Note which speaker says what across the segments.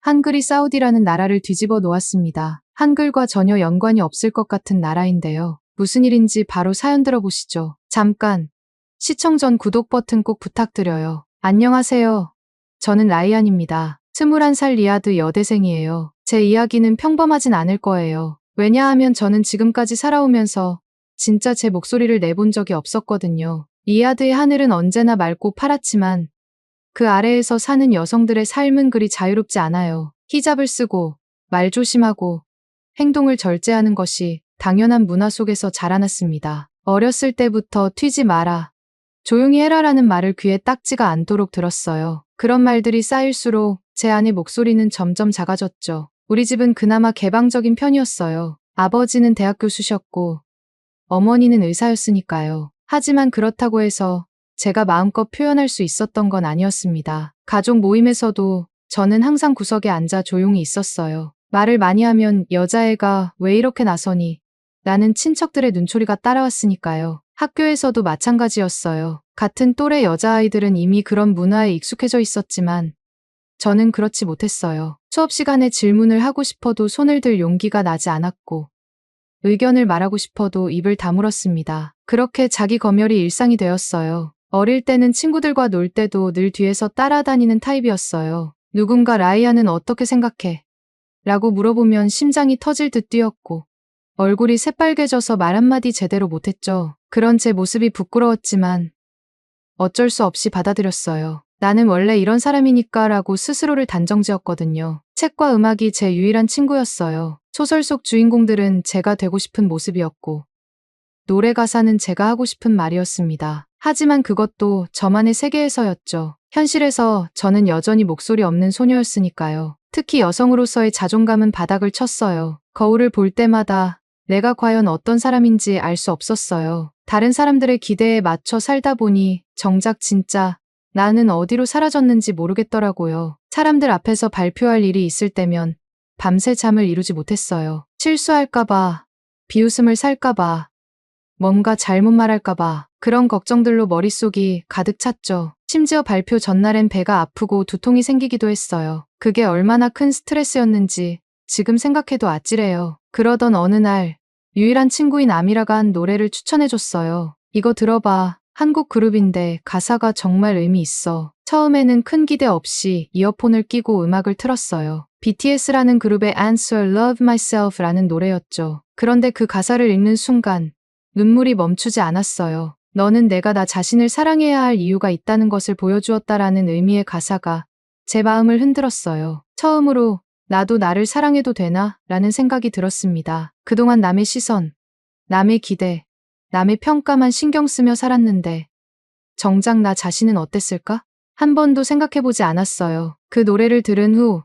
Speaker 1: 한글이 사우디라는 나라를 뒤집어 놓았습니다. 한글과 전혀 연관이 없을 것 같은 나라인데요. 무슨 일인지 바로 사연 들어보시죠. 잠깐. 시청 전 구독 버튼 꼭 부탁드려요. 안녕하세요. 저는 라이안입니다. 21살 리야드 여대생이에요. 제 이야기는 평범하진 않을 거예요. 왜냐하면 저는 지금까지 살아오면서 진짜 제 목소리를 내본 적이 없었거든요. 리야드의 하늘은 언제나 맑고 파랗지만 그 아래에서 사는 여성들의 삶은 그리 자유롭지 않아요. 히잡을 쓰고 말 조심하고 행동을 절제하는 것이 당연한 문화 속에서 자라났습니다. 어렸을 때부터 튀지 마라, 조용히 해라라는 말을 귀에 딱지가 않도록 들었어요. 그런 말들이 쌓일수록 제 안의 목소리는 점점 작아졌죠. 우리 집은 그나마 개방적인 편이었어요. 아버지는 대학 교수셨고 어머니는 의사였으니까요. 하지만 그렇다고 해서 제가 마음껏 표현할 수 있었던 건 아니었습니다. 가족 모임에서도 저는 항상 구석에 앉아 조용히 있었어요. 말을 많이 하면 여자애가 왜 이렇게 나서니? 라는 친척들의 눈초리가 따라왔으니까요. 학교에서도 마찬가지였어요. 같은 또래 여자아이들은 이미 그런 문화에 익숙해져 있었지만 저는 그렇지 못했어요. 수업 시간에 질문을 하고 싶어도 손을 들 용기가 나지 않았고 의견을 말하고 싶어도 입을 다물었습니다. 그렇게 자기 검열이 일상이 되었어요. 어릴 때는 친구들과 놀 때도 늘 뒤에서 따라다니는 타입이었어요. 누군가 라이아는 어떻게 생각해? 라고 물어보면 심장이 터질 듯 뛰었고 얼굴이 새빨개져서 말 한마디 제대로 못했죠. 그런 제 모습이 부끄러웠지만 어쩔 수 없이 받아들였어요. 나는 원래 이런 사람이니까 라고 스스로를 단정지었거든요. 책과 음악이 제 유일한 친구였어요. 소설 속 주인공들은 제가 되고 싶은 모습이었고 노래 가사는 제가 하고 싶은 말이었습니다. 하지만 그것도 저만의 세계에서였죠. 현실에서 저는 여전히 목소리 없는 소녀였으니까요. 특히 여성으로서의 자존감은 바닥을 쳤어요. 거울을 볼 때마다 내가 과연 어떤 사람인지 알 수 없었어요. 다른 사람들의 기대에 맞춰 살다 보니 정작 진짜 나는 어디로 사라졌는지 모르겠더라고요. 사람들 앞에서 발표할 일이 있을 때면 밤새 잠을 이루지 못했어요. 실수할까봐, 비웃음을 살까봐, 뭔가 잘못 말할까봐 그런 걱정들로 머릿속이 가득 찼죠. 심지어 발표 전날엔 배가 아프고 두통이 생기기도 했어요. 그게 얼마나 큰 스트레스였는지 지금 생각해도 아찔해요. 그러던 어느 날 유일한 친구인 아미라가 한 노래를 추천해줬어요. 이거 들어봐. 한국 그룹인데 가사가 정말 의미 있어. 처음에는 큰 기대 없이 이어폰을 끼고 음악을 틀었어요. BTS라는 그룹의 Answer Love Myself라는 노래였죠. 그런데 그 가사를 읽는 순간 눈물이 멈추지 않았어요. 너는 내가 나 자신을 사랑해야 할 이유가 있다는 것을 보여주었다라는 의미의 가사가 제 마음을 흔들었어요. 처음으로 나도 나를 사랑해도 되나? 라는 생각이 들었습니다. 그동안 남의 시선, 남의 기대, 남의 평가만 신경 쓰며 살았는데 정작 나 자신은 어땠을까? 한 번도 생각해보지 않았어요. 그 노래를 들은 후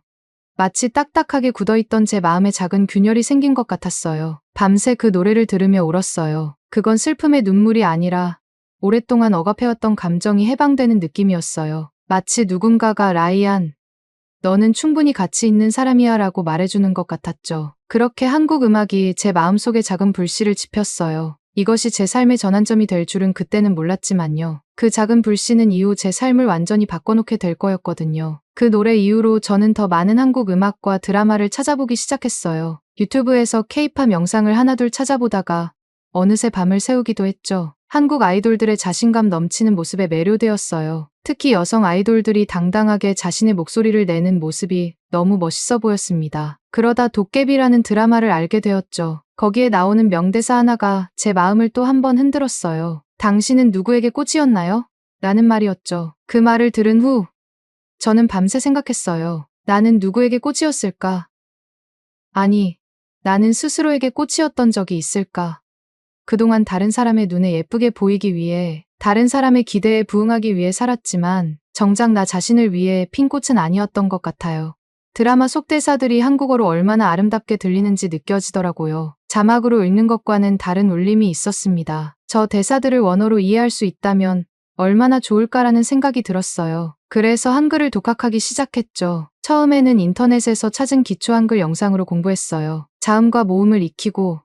Speaker 1: 마치 딱딱하게 굳어있던 제 마음에 작은 균열이 생긴 것 같았어요. 밤새 그 노래를 들으며 울었어요. 그건 슬픔의 눈물이 아니라 오랫동안 억압해왔던 감정이 해방되는 느낌이었어요. 마치 누군가가 라이안, 너는 충분히 가치 있는 사람이야 라고 말해주는 것 같았죠. 그렇게 한국 음악이 제 마음속에 작은 불씨를 지폈어요. 이것이 제 삶의 전환점이 될 줄은 그때는 몰랐지만요. 그 작은 불씨는 이후 제 삶을 완전히 바꿔놓게 될 거였거든요. 그 노래 이후로 저는 더 많은 한국 음악과 드라마를 찾아보기 시작했어요. 유튜브에서 K-팝 영상을 하나둘 찾아보다가 어느새 밤을 새우기도 했죠. 한국 아이돌들의 자신감 넘치는 모습에 매료되었어요. 특히 여성 아이돌들이 당당하게 자신의 목소리를 내는 모습이 너무 멋있어 보였습니다. 그러다 도깨비라는 드라마를 알게 되었죠. 거기에 나오는 명대사 하나가 제 마음을 또 한 번 흔들었어요. 당신은 누구에게 꽃이었나요? 라는 말이었죠. 그 말을 들은 후 저는 밤새 생각했어요. 나는 누구에게 꽃이었을까? 아니, 나는 스스로에게 꽃이었던 적이 있을까? 그동안 다른 사람의 눈에 예쁘게 보이기 위해, 다른 사람의 기대에 부응하기 위해 살았지만 정작 나 자신을 위해 핀 꽃은 아니었던 것 같아요. 드라마 속 대사들이 한국어로 얼마나 아름답게 들리는지 느껴지더라고요. 자막으로 읽는 것과는 다른 울림이 있었습니다. 저 대사들을 원어로 이해할 수 있다면 얼마나 좋을까라는 생각이 들었어요. 그래서 한글을 독학하기 시작했죠. 처음에는 인터넷에서 찾은 기초 한글 영상으로 공부했어요. 자음과 모음을 익히고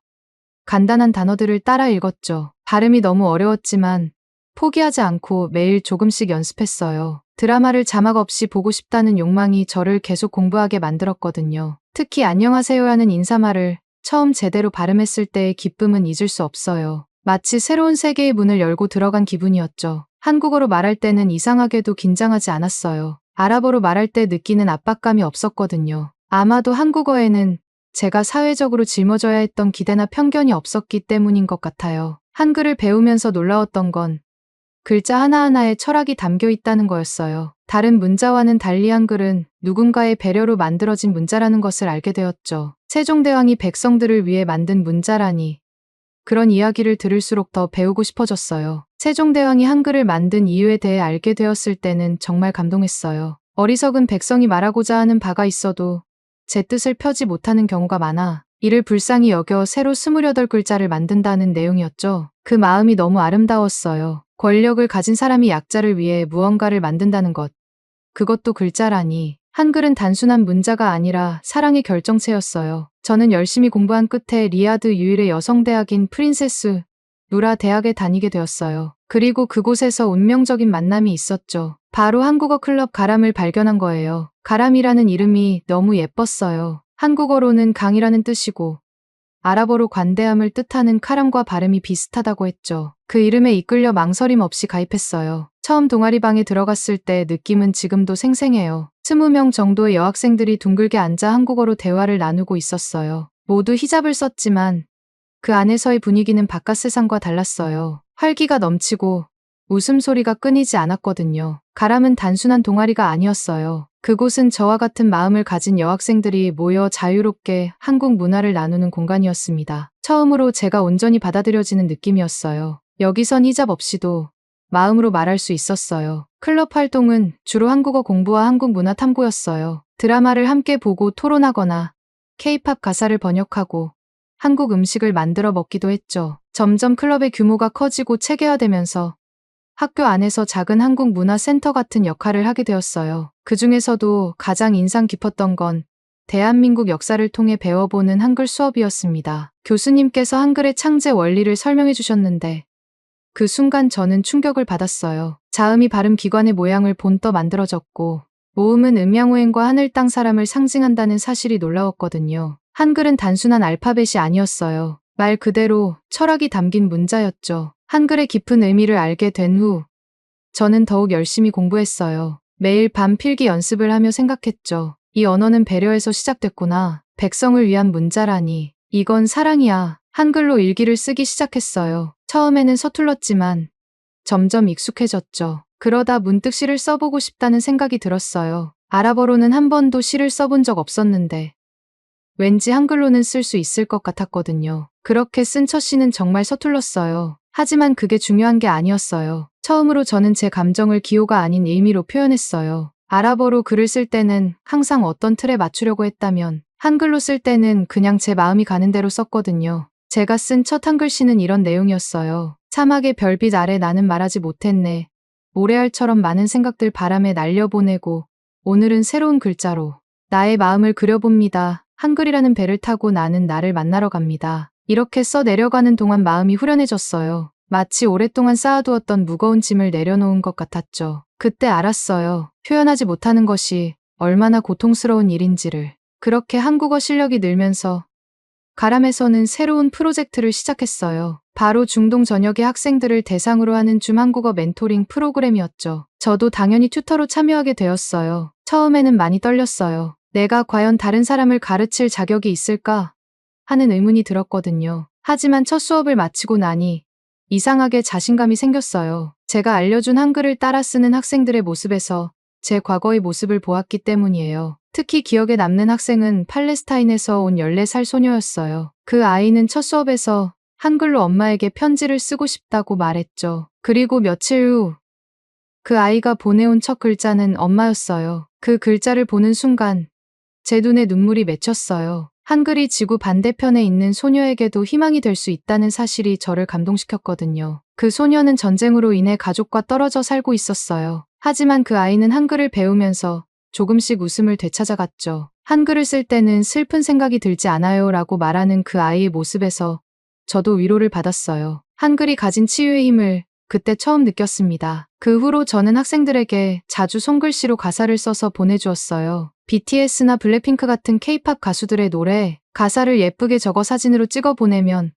Speaker 1: 간단한 단어들을 따라 읽었죠. 발음이 너무 어려웠지만 포기하지 않고 매일 조금씩 연습했어요. 드라마를 자막 없이 보고 싶다는 욕망이 저를 계속 공부하게 만들었거든요. 특히 안녕하세요 하는 인사말을 처음 제대로 발음했을 때의 기쁨은 잊을 수 없어요. 마치 새로운 세계의 문을 열고 들어간 기분이었죠. 한국어로 말할 때는 이상하게도 긴장하지 않았어요. 아랍어로 말할 때 느끼는 압박감이 없었거든요. 아마도 한국어에는 제가 사회적으로 짊어져야 했던 기대나 편견이 없었기 때문인 것 같아요. 한글을 배우면서 놀라웠던 건 글자 하나하나에 철학이 담겨 있다는 거였어요. 다른 문자와는 달리 한글은 누군가의 배려로 만들어진 문자라는 것을 알게 되었죠. 세종대왕이 백성들을 위해 만든 문자라니 그런 이야기를 들을수록 더 배우고 싶어졌어요. 세종대왕이 한글을 만든 이유에 대해 알게 되었을 때는 정말 감동했어요. 어리석은 백성이 말하고자 하는 바가 있어도 제 뜻을 펴지 못하는 경우가 많아 이를 불쌍히 여겨 새로 28글자를 만든다는 내용이었죠. 그 마음이 너무 아름다웠어요. 권력을 가진 사람이 약자를 위해 무언가를 만든다는 것. 그것도 글자라니. 한글은 단순한 문자가 아니라 사랑의 결정체였어요. 저는 열심히 공부한 끝에 리야드 유일의 여성대학인 프린세스 누라 대학에 다니게 되었어요. 그리고 그곳에서 운명적인 만남이 있었죠. 바로 한국어 클럽 가람을 발견한 거예요. 가람이라는 이름이 너무 예뻤어요. 한국어로는 강이라는 뜻이고 아랍어로 관대함을 뜻하는 카람과 발음이 비슷하다고 했죠. 그 이름에 이끌려 망설임 없이 가입했어요. 처음 동아리방에 들어갔을 때 느낌은 지금도 생생해요. 20명 정도의 여학생들이 둥글게 앉아 한국어로 대화를 나누고 있었어요. 모두 히잡을 썼지만 그 안에서의 분위기는 바깥 세상과 달랐어요. 활기가 넘치고 웃음소리가 끊이지 않았거든요. 가람은 단순한 동아리가 아니었어요. 그곳은 저와 같은 마음을 가진 여학생들이 모여 자유롭게 한국 문화를 나누는 공간이었습니다. 처음으로 제가 온전히 받아들여지는 느낌이었어요. 여기선 히잡 없이도 마음으로 말할 수 있었어요. 클럽 활동은 주로 한국어 공부와 한국 문화 탐구였어요. 드라마를 함께 보고 토론하거나 K-팝 가사를 번역하고 한국 음식을 만들어 먹기도 했죠. 점점 클럽의 규모가 커지고 체계화되면서 학교 안에서 작은 한국 문화센터 같은 역할을 하게 되었어요. 그 중에서도 가장 인상 깊었던 건 대한민국 역사를 통해 배워보는 한글 수업이었습니다. 교수님께서 한글의 창제 원리를 설명해 주셨는데 그 순간 저는 충격을 받았어요. 자음이 발음 기관의 모양을 본떠 만들어졌고 모음은 음양오행과 하늘 땅 사람을 상징한다는 사실이 놀라웠거든요. 한글은 단순한 알파벳이 아니었어요. 말 그대로 철학이 담긴 문자였죠. 한글의 깊은 의미를 알게 된 후 저는 더욱 열심히 공부했어요. 매일 밤 필기 연습을 하며 생각했죠. 이 언어는 배려에서 시작됐구나. 백성을 위한 문자라니. 이건 사랑이야. 한글로 일기를 쓰기 시작했어요. 처음에는 서툴렀지만 점점 익숙해졌죠. 그러다 문득 시를 써보고 싶다는 생각이 들었어요. 아랍어로는 한 번도 시를 써본 적 없었는데 왠지 한글로는 쓸 수 있을 것 같았거든요. 그렇게 쓴 첫 시는 정말 서툴렀어요. 하지만 그게 중요한 게 아니었어요. 처음으로 저는 제 감정을 기호가 아닌 의미로 표현했어요. 아랍어로 글을 쓸 때는 항상 어떤 틀에 맞추려고 했다면 한글로 쓸 때는 그냥 제 마음이 가는 대로 썼거든요. 제가 쓴 첫 한글시는 이런 내용이었어요. 사막의 별빛 아래 나는 말하지 못했네. 모래알처럼 많은 생각들 바람에 날려보내고 오늘은 새로운 글자로 나의 마음을 그려봅니다. 한글이라는 배를 타고 나는 나를 만나러 갑니다. 이렇게 써 내려가는 동안 마음이 후련해졌어요. 마치 오랫동안 쌓아두었던 무거운 짐을 내려놓은 것 같았죠. 그때 알았어요. 표현하지 못하는 것이 얼마나 고통스러운 일인지를. 그렇게 한국어 실력이 늘면서 가람에서는 새로운 프로젝트를 시작했어요. 바로 중동 전역의 학생들을 대상으로 하는 줌 한국어 멘토링 프로그램이었죠. 저도 당연히 튜터로 참여하게 되었어요. 처음에는 많이 떨렸어요. 내가 과연 다른 사람을 가르칠 자격이 있을까? 하는 의문이 들었거든요. 하지만 첫 수업을 마치고 나니 이상하게 자신감이 생겼어요. 제가 알려준 한글을 따라 쓰는 학생들의 모습에서 제 과거의 모습을 보았기 때문이에요. 특히 기억에 남는 학생은 팔레스타인에서 온 14살 소녀였어요. 그 아이는 첫 수업에서 한글로 엄마에게 편지를 쓰고 싶다고 말했죠. 그리고 며칠 후 그 아이가 보내온 첫 글자는 엄마였어요. 그 글자를 보는 순간 제 눈에 눈물이 맺혔어요. 한글이 지구 반대편에 있는 소녀에게도 희망이 될 수 있다는 사실이 저를 감동시켰거든요. 그 소녀는 전쟁으로 인해 가족과 떨어져 살고 있었어요. 하지만 그 아이는 한글을 배우면서 조금씩 웃음을 되찾아갔죠. 한글을 쓸 때는 슬픈 생각이 들지 않아요 라고 말하는 그 아이의 모습에서 저도 위로를 받았어요. 한글이 가진 치유의 힘을 그때 처음 느꼈습니다. 그 후로 저는 학생들에게 자주 손글씨로 가사를 써서 보내주었어요. BTS나 블랙핑크 같은 K-팝 가수들의 노래, 가사를 예쁘게 적어 사진으로 찍어 보내면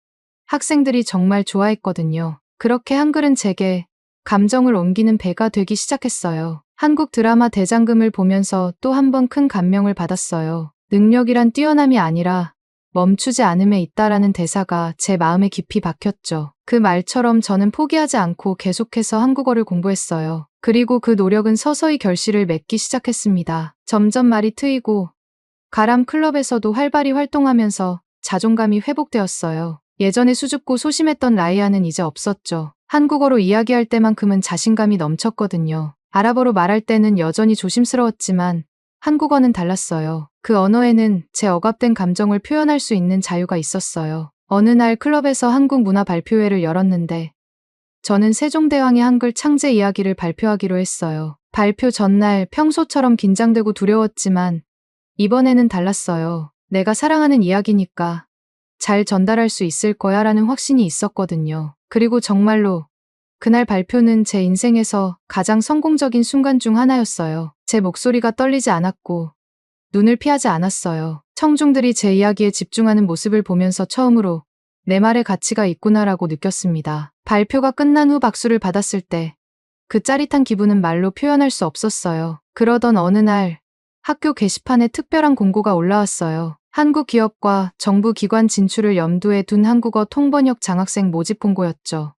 Speaker 1: 학생들이 정말 좋아했거든요. 그렇게 한글은 제게 감정을 옮기는 배가 되기 시작했어요. 한국 드라마 대장금을 보면서 또 한 번 큰 감명을 받았어요. 능력이란 뛰어남이 아니라 멈추지 않음에 있다라는 대사가 제 마음에 깊이 박혔죠. 그 말처럼 저는 포기하지 않고 계속해서 한국어를 공부했어요. 그리고 그 노력은 서서히 결실을 맺기 시작했습니다. 점점 말이 트이고 가람 클럽에서도 활발히 활동하면서 자존감이 회복되었어요. 예전에 수줍고 소심했던 라이아는 이제 없었죠. 한국어로 이야기할 때만큼은 자신감이 넘쳤거든요. 아랍어로 말할 때는 여전히 조심스러웠지만 한국어는 달랐어요. 그 언어에는 제 억압된 감정을 표현할 수 있는 자유가 있었어요. 어느 날 클럽에서 한국 문화 발표회를 열었는데 저는 세종대왕의 한글 창제 이야기를 발표하기로 했어요. 발표 전날 평소처럼 긴장되고 두려웠지만 이번에는 달랐어요. 내가 사랑하는 이야기니까 잘 전달할 수 있을 거야 라는 확신이 있었거든요. 그리고 정말로 그날 발표는 제 인생에서 가장 성공적인 순간 중 하나였어요. 제 목소리가 떨리지 않았고 눈을 피하지 않았어요. 청중들이 제 이야기에 집중하는 모습을 보면서 처음으로 내 말에 가치가 있구나라고 느꼈습니다. 발표가 끝난 후 박수를 받았을 때 그 짜릿한 기분은 말로 표현할 수 없었어요. 그러던 어느 날 학교 게시판에 특별한 공고가 올라왔어요. 한국 기업과 정부 기관 진출을 염두에 둔 한국어 통번역 장학생 모집 공고였죠.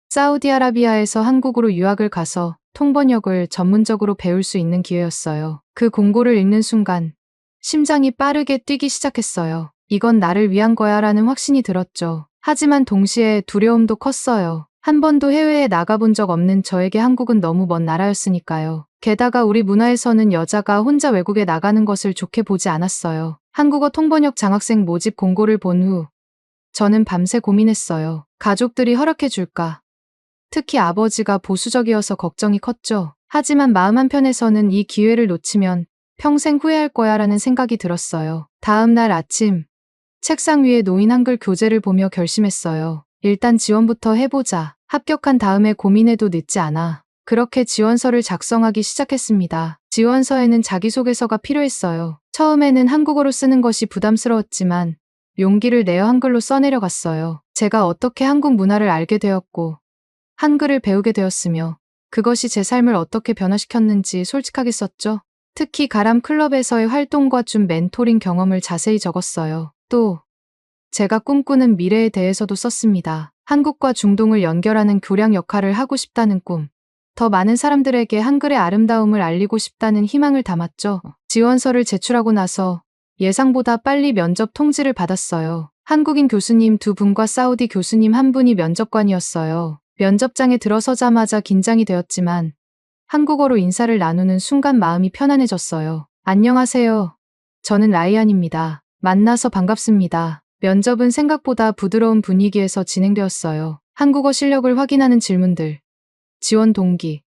Speaker 1: 사우디아라비아에서 한국으로 유학을 가서 통번역을 전문적으로 배울 수 있는 기회였어요. 그 공고를 읽는 순간 심장이 빠르게 뛰기 시작했어요. 이건 나를 위한 거야 라는 확신이 들었죠. 하지만 동시에 두려움도 컸어요. 한 번도 해외에 나가본 적 없는 저에게 한국은 너무 먼 나라였으니까요. 게다가 우리 문화에서는 여자가 혼자 외국에 나가는 것을 좋게 보지 않았어요. 한국어 통번역 장학생 모집 공고를 본 후 저는 밤새 고민했어요. 가족들이 허락해 줄까? 특히 아버지가 보수적이어서 걱정이 컸죠. 하지만 마음 한편에서는 이 기회를 놓치면 평생 후회할 거야 라는 생각이 들었어요. 다음 날 아침 책상 위에 놓인 한글 교재를 보며 결심했어요. 일단 지원부터 해보자. 합격한 다음에 고민해도 늦지 않아. 그렇게 지원서를 작성하기 시작했습니다. 지원서에는 자기소개서가 필요했어요. 처음에는 한국어로 쓰는 것이 부담스러웠지만 용기를 내어 한글로 써내려갔어요. 제가 어떻게 한국 문화를 알게 되었고 한글을 배우게 되었으며 그것이 제 삶을 어떻게 변화시켰는지 솔직하게 썼죠. 특히 가람 클럽에서의 활동과 준 멘토링 경험을 자세히 적었어요. 또 제가 꿈꾸는 미래에 대해서도 썼습니다. 한국과 중동을 연결하는 교량 역할을 하고 싶다는 꿈. 더 많은 사람들에게 한글의 아름다움을 알리고 싶다는 희망을 담았죠. 지원서를 제출하고 나서 예상보다 빨리 면접 통지를 받았어요. 한국인 교수님 2분과 사우디 교수님 1분이 면접관이었어요. 면접장에 들어서자마자 긴장이 되었지만 한국어로 인사를 나누는 순간 마음이 편안해졌어요. 안녕하세요. 저는 라이안입니다. 만나서 반갑습니다. 면접은 생각보다 부드러운 분위기에서 진행되었어요. 한국어 실력을 확인하는 질문들, 지원 동기,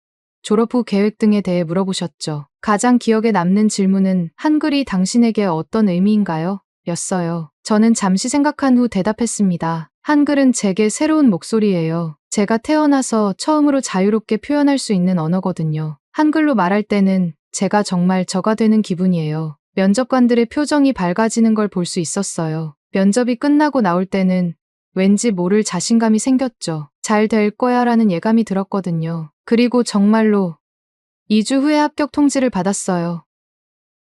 Speaker 1: 졸업 후 계획 등에 대해 물어보셨죠. 가장 기억에 남는 질문은 한글이 당신에게 어떤 의미인가요? 였어요. 저는 잠시 생각한 후 대답했습니다. 한글은 제게 새로운 목소리예요. 제가 태어나서 처음으로 자유롭게 표현할 수 있는 언어거든요. 한글로 말할 때는 제가 정말 저가 되는 기분이에요. 면접관들의 표정이 밝아지는 걸 볼 수 있었어요. 면접이 끝나고 나올 때는 왠지 모를 자신감이 생겼죠. 잘 될 거야 라는 예감이 들었거든요. 그리고 정말로 2주 후에 합격 통지를 받았어요.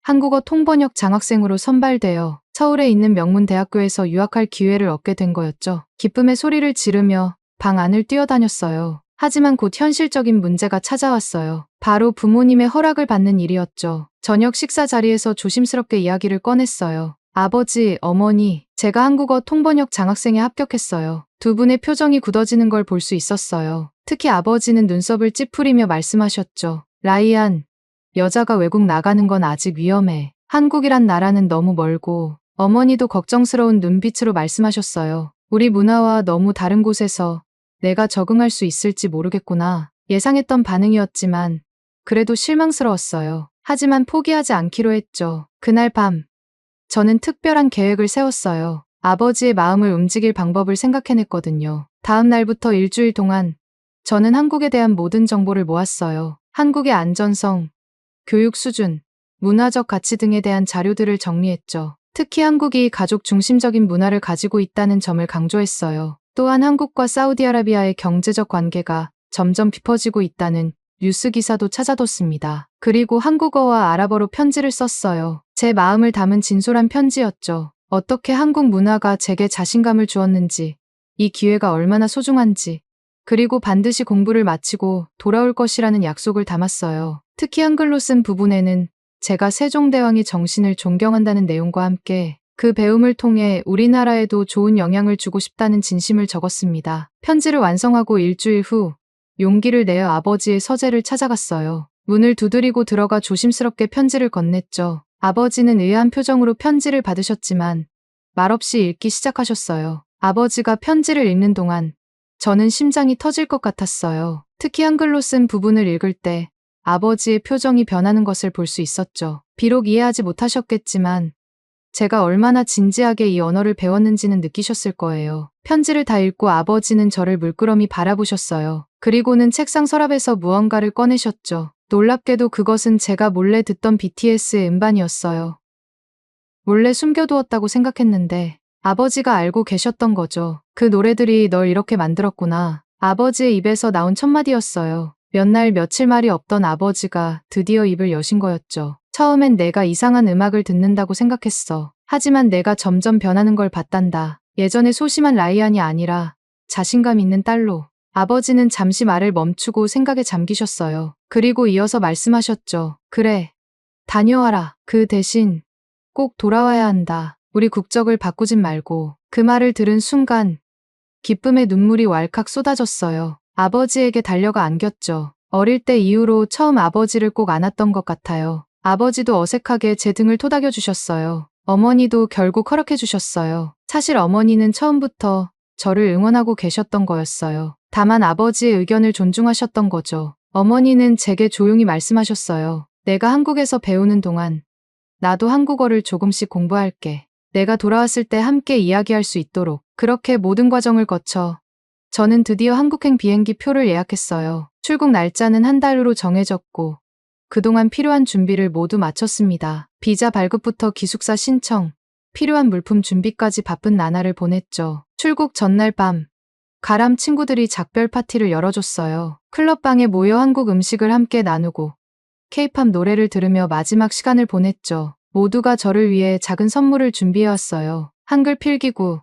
Speaker 1: 한국어 통번역 장학생으로 선발되어 서울에 있는 명문 대학교에서 유학할 기회를 얻게 된 거였죠. 기쁨의 소리를 지르며 방 안을 뛰어다녔어요. 하지만 곧 현실적인 문제가 찾아왔어요. 바로 부모님의 허락을 받는 일이었죠. 저녁 식사 자리에서 조심스럽게 이야기를 꺼냈어요. 아버지, 어머니, 제가 한국어 통번역 장학생에 합격했어요. 두 분의 표정이 굳어지는 걸 볼 수 있었어요. 특히 아버지는 눈썹을 찌푸리며 말씀하셨죠. 라이안, 여자가 외국 나가는 건 아직 위험해. 한국이란 나라는 너무 멀고. 어머니도 걱정스러운 눈빛으로 말씀하셨어요. 우리 문화와 너무 다른 곳에서 내가 적응할 수 있을지 모르겠구나. 예상했던 반응이었지만 그래도 실망스러웠어요. 하지만 포기하지 않기로 했죠. 그날 밤 저는 특별한 계획을 세웠어요. 아버지의 마음을 움직일 방법을 생각해냈거든요. 다음 날부터 일주일 동안 저는 한국에 대한 모든 정보를 모았어요. 한국의 안전성, 교육 수준, 문화적 가치 등에 대한 자료들을 정리했죠. 특히 한국이 가족 중심적인 문화를 가지고 있다는 점을 강조했어요. 또한 한국과 사우디아라비아의 경제적 관계가 점점 깊어지고 있다는 뉴스 기사도 찾아뒀습니다. 그리고 한국어와 아랍어로 편지를 썼어요. 제 마음을 담은 진솔한 편지였죠. 어떻게 한국 문화가 제게 자신감을 주었는지, 이 기회가 얼마나 소중한지, 그리고 반드시 공부를 마치고 돌아올 것이라는 약속을 담았어요. 특히 한글로 쓴 부분에는 제가 세종대왕의 정신을 존경한다는 내용과 함께 그 배움을 통해 우리나라에도 좋은 영향을 주고 싶다는 진심을 적었습니다. 편지를 완성하고 일주일 후 용기를 내어 아버지의 서재를 찾아갔어요. 문을 두드리고 들어가 조심스럽게 편지를 건넸죠. 아버지는 의아한 표정으로 편지를 받으셨지만 말없이 읽기 시작하셨어요. 아버지가 편지를 읽는 동안 저는 심장이 터질 것 같았어요. 특히 한글로 쓴 부분을 읽을 때 아버지의 표정이 변하는 것을 볼 수 있었죠. 비록 이해하지 못하셨겠지만 제가 얼마나 진지하게 이 언어를 배웠는지는 느끼셨을 거예요. 편지를 다 읽고 아버지는 저를 물끄러미 바라보셨어요. 그리고는 책상 서랍에서 무언가를 꺼내셨죠. 놀랍게도 그것은 제가 몰래 듣던 BTS의 음반이었어요. 몰래 숨겨두었다고 생각했는데 아버지가 알고 계셨던 거죠. 그 노래들이 널 이렇게 만들었구나. 아버지의 입에서 나온 첫마디였어요. 몇 날 며칠 말이 없던 아버지가 드디어 입을 여신 거였죠. 처음엔 내가 이상한 음악을 듣는다고 생각했어. 하지만 내가 점점 변하는 걸 봤단다. 예전에 소심한 라이안이 아니라 자신감 있는 딸로. 아버지는 잠시 말을 멈추고 생각에 잠기셨어요. 그리고 이어서 말씀하셨죠. 그래. 다녀와라. 그 대신 꼭 돌아와야 한다. 우리 국적을 바꾸진 말고. 그 말을 들은 순간 기쁨의 눈물이 왈칵 쏟아졌어요. 아버지에게 달려가 안겼죠. 어릴 때 이후로 처음 아버지를 꼭 안았던 것 같아요. 아버지도 어색하게 제 등을 토닥여 주셨어요. 어머니도 결국 허락해 주셨어요. 사실 어머니는 처음부터 저를 응원하고 계셨던 거였어요. 다만 아버지의 의견을 존중하셨던 거죠. 어머니는 제게 조용히 말씀하셨어요. 내가 한국에서 배우는 동안 나도 한국어를 조금씩 공부할게. 내가 돌아왔을 때 함께 이야기할 수 있도록. 그렇게 모든 과정을 거쳐 저는 드디어 한국행 비행기 표를 예약했어요. 출국 날짜는 한 달 후로 정해졌고 그동안 필요한 준비를 모두 마쳤습니다. 비자 발급부터 기숙사 신청, 필요한 물품 준비까지 바쁜 나날을 보냈죠. 출국 전날 밤 가람 친구들이 작별 파티를 열어줬어요. 클럽방에 모여 한국 음식을 함께 나누고 케이팝 노래를 들으며 마지막 시간을 보냈죠. 모두가 저를 위해 작은 선물을 준비해왔어요. 한글 필기구,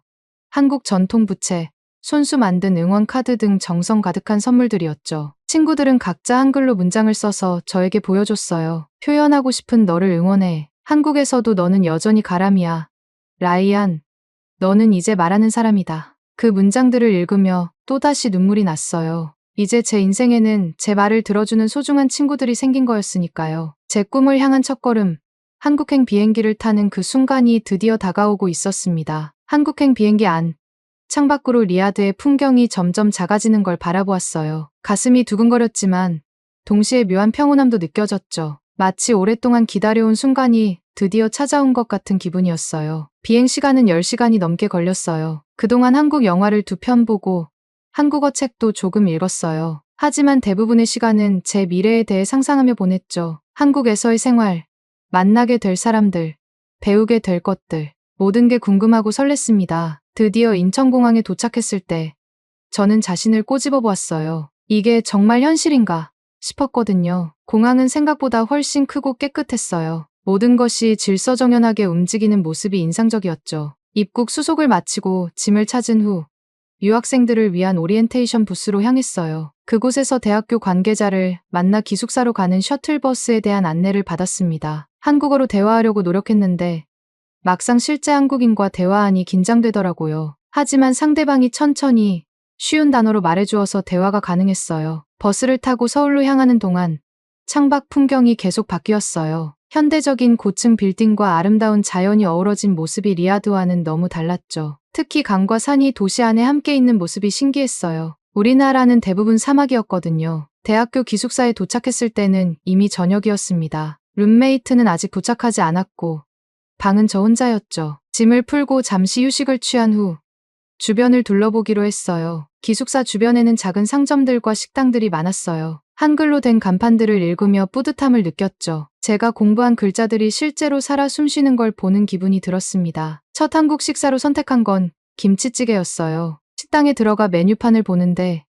Speaker 1: 한국 전통 부채, 손수 만든 응원 카드 등 정성 가득한 선물들이었죠. 친구들은 각자 한글로 문장을 써서 저에게 보여줬어요. 표현하고 싶은 너를 응원해. 한국에서도 너는 여전히 가람이야. 라이안, 너는 이제 말하는 사람이다. 그 문장들을 읽으며 또다시 눈물이 났어요. 이제 제 인생에는 제 말을 들어주는 소중한 친구들이 생긴 거였으니까요. 제 꿈을 향한 첫걸음, 한국행 비행기를 타는 그 순간이 드디어 다가오고 있었습니다. 한국행 비행기 안, 창밖으로 리야드의 풍경이 점점 작아지는 걸 바라보았어요. 가슴이 두근거렸지만 동시에 묘한 평온함도 느껴졌죠. 마치 오랫동안 기다려온 순간이 드디어 찾아온 것 같은 기분이었어요. 비행 시간은 10시간이 넘게 걸렸어요. 그동안 한국 영화를 2편 보고 한국어 책도 조금 읽었어요. 하지만 대부분의 시간은 제 미래에 대해 상상하며 보냈죠. 한국에서의 생활, 만나게 될 사람들, 배우게 될 것들, 모든 게 궁금하고 설렜습니다. 드디어 인천공항에 도착했을 때 저는 자신을 꼬집어 보았어요. 이게 정말 현실인가 싶었거든요. 공항은 생각보다 훨씬 크고 깨끗했어요. 모든 것이 질서정연하게 움직이는 모습이 인상적이었죠. 입국 수속을 마치고 짐을 찾은 후 유학생들을 위한 오리엔테이션 부스로 향했어요. 그곳에서 대학교 관계자를 만나 기숙사로 가는 셔틀버스에 대한 안내를 받았습니다. 한국어로 대화하려고 노력했는데 막상 실제 한국인과 대화하니 긴장되더라고요. 하지만 상대방이 천천히 쉬운 단어로 말해주어서 대화가 가능했어요. 버스를 타고 서울로 향하는 동안 창밖 풍경이 계속 바뀌었어요. 현대적인 고층 빌딩과 아름다운 자연이 어우러진 모습이 리야드와는 너무 달랐죠. 특히 강과 산이 도시 안에 함께 있는 모습이 신기했어요. 우리나라는 대부분 사막이었거든요. 대학교 기숙사에 도착했을 때는 이미 저녁이었습니다. 룸메이트는 아직 도착하지 않았고 방은 저 혼자였죠. 짐을 풀고 잠시 휴식을 취한 후 주변을 둘러보기로 했어요. 기숙사 주변에는 작은 상점들과 식당들이 많았어요. 한글로 된 간판들을 읽으며 뿌듯함을 느꼈죠. 제가 공부한 글자들이 실제로 살아 숨쉬는 걸 보는 기분이 들었습니다. 첫 한국 식사로 선택한 건 김치찌개였어요. 식당에 들어가 메뉴판을 보는데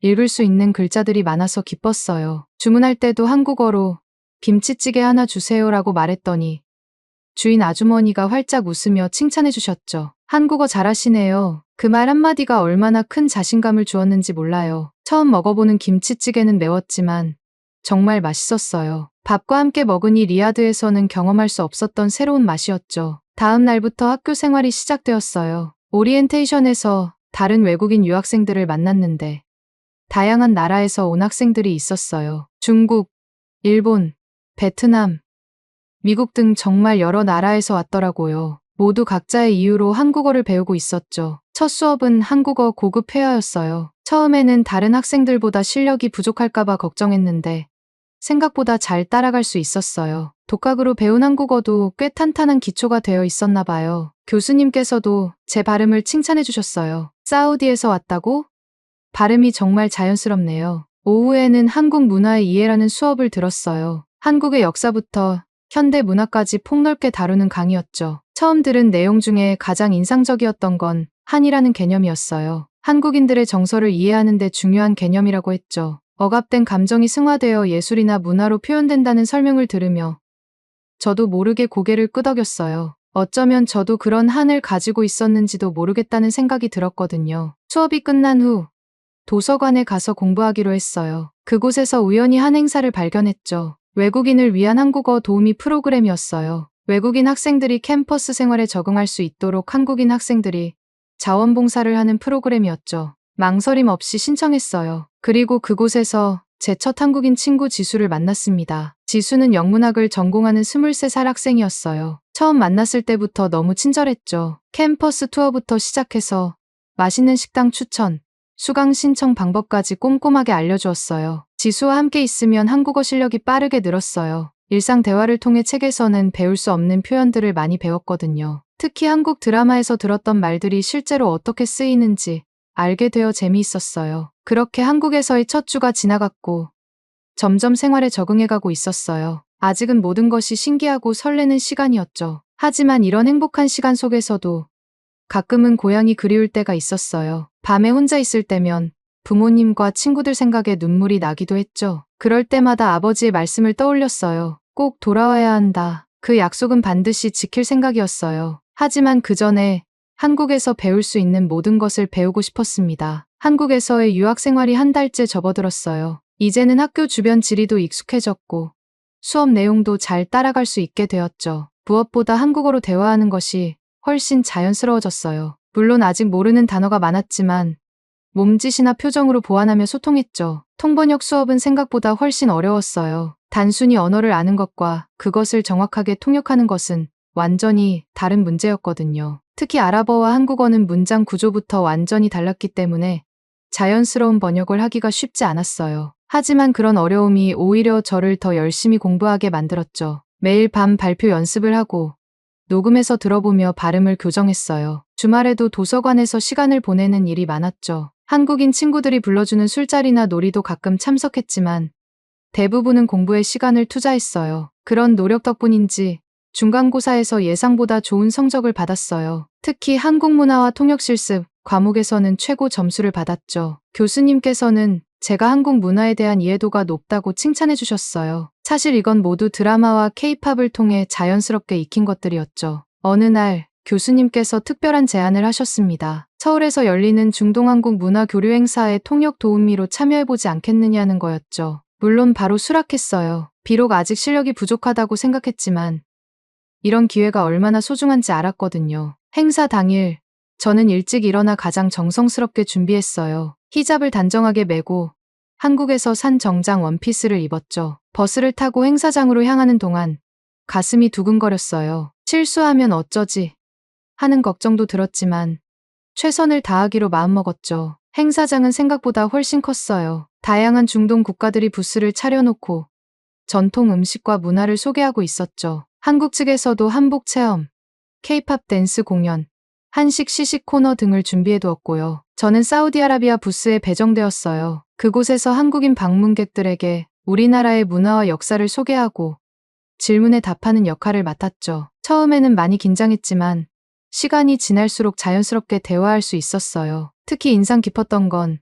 Speaker 1: 읽을 수 있는 글자들이 많아서 기뻤어요. 주문할 때도 한국어로 김치찌개 하나 주세요라고 말했더니 주인 아주머니가 활짝 웃으며 칭찬해 주셨죠. 한국어 잘하시네요. 그 말 한마디가 얼마나 큰 자신감을 주었는지 몰라요. 처음 먹어보는 김치찌개는 매웠지만 정말 맛있었어요. 밥과 함께 먹으니 리야드에서는 경험할 수 없었던 새로운 맛이었죠. 다음 날부터 학교 생활이 시작되었어요. 오리엔테이션에서 다른 외국인 유학생들을 만났는데 다양한 나라에서 온 학생들이 있었어요. 중국, 일본, 베트남, 미국 등 정말 여러 나라에서 왔더라고요. 모두 각자의 이유로 한국어를 배우고 있었죠. 첫 수업은 한국어 고급 회화였어요. 처음에는 다른 학생들보다 실력이 부족할까봐 걱정했는데 생각보다 잘 따라갈 수 있었어요. 독학으로 배운 한국어도 꽤 탄탄한 기초가 되어 있었나 봐요. 교수님께서도 제 발음을 칭찬해 주셨어요. 사우디에서 왔다고? 발음이 정말 자연스럽네요. 오후에는 한국 문화의 이해라는 수업을 들었어요. 한국의 역사부터 현대 문화까지 폭넓게 다루는 강의였죠. 처음 들은 내용 중에 가장 인상적이었던 건 한이라는 개념이었어요. 한국인들의 정서를 이해하는 데 중요한 개념이라고 했죠. 억압된 감정이 승화되어 예술이나 문화로 표현된다는 설명을 들으며 저도 모르게 고개를 끄덕였어요. 어쩌면 저도 그런 한을 가지고 있었는지도 모르겠다는 생각이 들었거든요. 수업이 끝난 후 도서관에 가서 공부하기로 했어요. 그곳에서 우연히 한 행사를 발견했죠. 외국인을 위한 한국어 도우미 프로그램이었어요. 외국인 학생들이 캠퍼스 생활에 적응할 수 있도록 한국인 학생들이 자원봉사를 하는 프로그램이었죠. 망설임 없이 신청했어요. 그리고 그곳에서 제 첫 한국인 친구 지수를 만났습니다. 지수는 영문학을 전공하는 23살 학생이었어요. 처음 만났을 때부터 너무 친절했죠. 캠퍼스 투어부터 시작해서 맛있는 식당 추천, 수강 신청 방법까지 꼼꼼하게 알려주었어요. 지수와 함께 있으면 한국어 실력이 빠르게 늘었어요. 일상 대화를 통해 책에서는 배울 수 없는 표현들을 많이 배웠거든요. 특히 한국 드라마에서 들었던 말들이 실제로 어떻게 쓰이는지 알게 되어 재미있었어요. 그렇게 한국에서의 첫 주가 지나갔고 점점 생활에 적응해가고 있었어요. 아직은 모든 것이 신기하고 설레는 시간이었죠. 하지만 이런 행복한 시간 속에서도 가끔은 고향이 그리울 때가 있었어요. 밤에 혼자 있을 때면 부모님과 친구들 생각에 눈물이 나기도 했죠. 그럴 때마다 아버지의 말씀을 떠올렸어요. 꼭 돌아와야 한다. 그 약속은 반드시 지킬 생각이었어요. 하지만 그 전에 한국에서 배울 수 있는 모든 것을 배우고 싶었습니다. 한국에서의 유학 생활이 한 달째 접어들었어요. 이제는 학교 주변 지리도 익숙해졌고 수업 내용도 잘 따라갈 수 있게 되었죠. 무엇보다 한국어로 대화하는 것이 훨씬 자연스러워졌어요. 물론 아직 모르는 단어가 많았지만 몸짓이나 표정으로 보완하며 소통했죠. 통번역 수업은 생각보다 훨씬 어려웠어요. 단순히 언어를 아는 것과 그것을 정확하게 통역하는 것은 완전히 다른 문제였거든요. 특히 아랍어와 한국어는 문장 구조부터 완전히 달랐기 때문에 자연스러운 번역을 하기가 쉽지 않았어요. 하지만 그런 어려움이 오히려 저를 더 열심히 공부하게 만들었죠. 매일 밤 발표 연습을 하고 녹음해서 들어보며 발음을 교정했어요. 주말에도 도서관에서 시간을 보내는 일이 많았죠. 한국인 친구들이 불러주는 술자리나 놀이도 가끔 참석했지만 대부분은 공부에 시간을 투자했어요. 그런 노력 덕분인지 중간고사에서 예상보다 좋은 성적을 받았어요. 특히 한국 문화와 통역 실습 과목에서는 최고 점수를 받았죠. 교수님께서는 제가 한국 문화에 대한 이해도가 높다고 칭찬해 주셨어요. 사실 이건 모두 드라마와 케이팝을 통해 자연스럽게 익힌 것들이었죠. 어느 날 교수님께서 특별한 제안을 하셨습니다. 서울에서 열리는 중동한국 문화 교류 행사에 통역 도우미로 참여해보지 않겠느냐는 거였죠. 물론 바로 수락했어요. 비록 아직 실력이 부족하다고 생각했지만 이런 기회가 얼마나 소중한지 알았거든요. 행사 당일 저는 일찍 일어나 가장 정성스럽게 준비했어요. 히잡을 단정하게 메고 한국에서 산 정장 원피스를 입었죠. 버스를 타고 행사장으로 향하는 동안 가슴이 두근거렸어요. 실수하면 어쩌지 하는 걱정도 들었지만 최선을 다하기로 마음먹었죠. 행사장은 생각보다 훨씬 컸어요. 다양한 중동 국가들이 부스를 차려놓고 전통 음식과 문화를 소개하고 있었죠. 한국 측에서도 한복 체험, 케이팝 댄스 공연, 한식, 시식 코너 등을 준비해두었고요. 저는 사우디아라비아 부스에 배정되었어요. 그곳에서 한국인 방문객들에게 우리나라의 문화와 역사를 소개하고 질문에 답하는 역할을 맡았죠. 처음에는 많이 긴장했지만 시간이 지날수록 자연스럽게 대화할 수 있었어요. 특히 인상 깊었던 건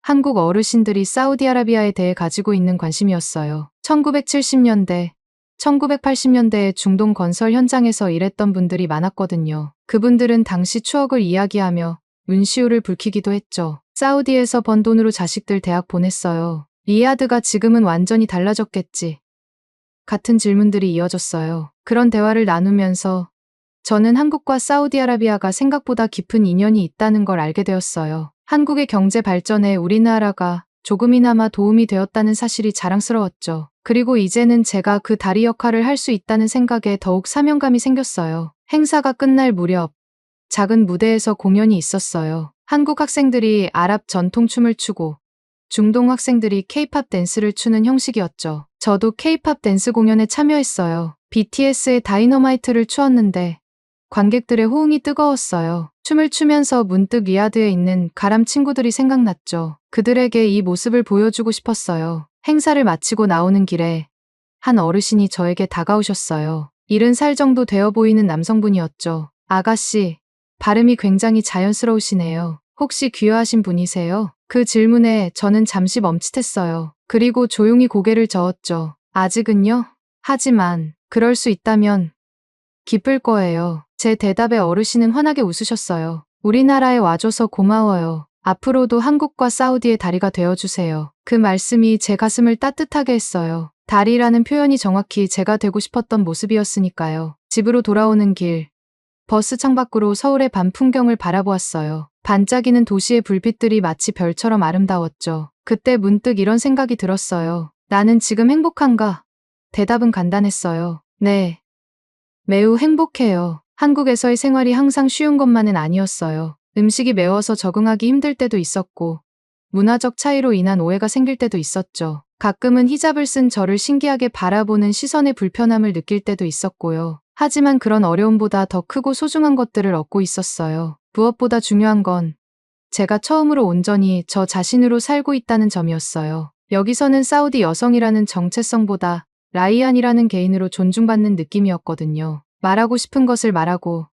Speaker 1: 한국 어르신들이 사우디아라비아에 대해 가지고 있는 관심이었어요. 1970년대, 1980년대에 중동 건설 현장에서 일했던 분들이 많았거든요. 그분들은 당시 추억을 이야기하며 눈시울을 붉히기도 했죠. 사우디에서 번 돈으로 자식들 대학 보냈어요. 리야드가 지금은 완전히 달라졌겠지. 같은 질문들이 이어졌어요. 그런 대화를 나누면서 저는 한국과 사우디아라비아가 생각보다 깊은 인연이 있다는 걸 알게 되었어요. 한국의 경제 발전에 우리나라가 조금이나마 도움이 되었다는 사실이 자랑스러웠죠. 그리고 이제는 제가 그 다리 역할을 할 수 있다는 생각에 더욱 사명감이 생겼어요. 행사가 끝날 무렵 작은 무대에서 공연이 있었어요. 한국 학생들이 아랍 전통춤을 추고 중동 학생들이 케이팝 댄스를 추는 형식이었죠. 저도 케이팝 댄스 공연에 참여했어요. BTS의 다이너마이트를 추었는데 관객들의 호응이 뜨거웠어요. 춤을 추면서 문득 리야드에 있는 가람 친구들이 생각났죠. 그들에게 이 모습을 보여주고 싶었어요. 행사를 마치고 나오는 길에 한 어르신이 저에게 다가오셨어요. 70살 정도 되어 보이는 남성분이었죠. 아가씨, 발음이 굉장히 자연스러우시네요. 혹시 귀화하신 분이세요? 그 질문에 저는 잠시 멈칫했어요. 그리고 조용히 고개를 저었죠. 아직은요? 하지만 그럴 수 있다면 기쁠 거예요. 제 대답에 어르신은 환하게 웃으셨어요. 우리나라에 와줘서 고마워요. 앞으로도 한국과 사우디의 다리가 되어주세요. 그 말씀이 제 가슴을 따뜻하게 했어요. 다리라는 표현이 정확히 제가 되고 싶었던 모습이었으니까요. 집으로 돌아오는 길, 버스 창밖으로 서울의 밤 풍경을 바라보았어요. 반짝이는 도시의 불빛들이 마치 별처럼 아름다웠죠. 그때 문득 이런 생각이 들었어요. 나는 지금 행복한가? 대답은 간단했어요. 네. 매우 행복해요. 한국에서의 생활이 항상 쉬운 것만은 아니었어요. 음식이 매워서 적응하기 힘들 때도 있었고, 문화적 차이로 인한 오해가 생길 때도 있었죠. 가끔은 히잡을 쓴 저를 신기하게 바라보는 시선의 불편함을 느낄 때도 있었고요. 하지만 그런 어려움보다 더 크고 소중한 것들을 얻고 있었어요. 무엇보다 중요한 건 제가 처음으로 온전히 저 자신으로 살고 있다는 점이었어요. 여기서는 사우디 여성이라는 정체성보다 라이안이라는 개인으로 존중받는 느낌이었거든요. 말하고 싶은 것을 말하고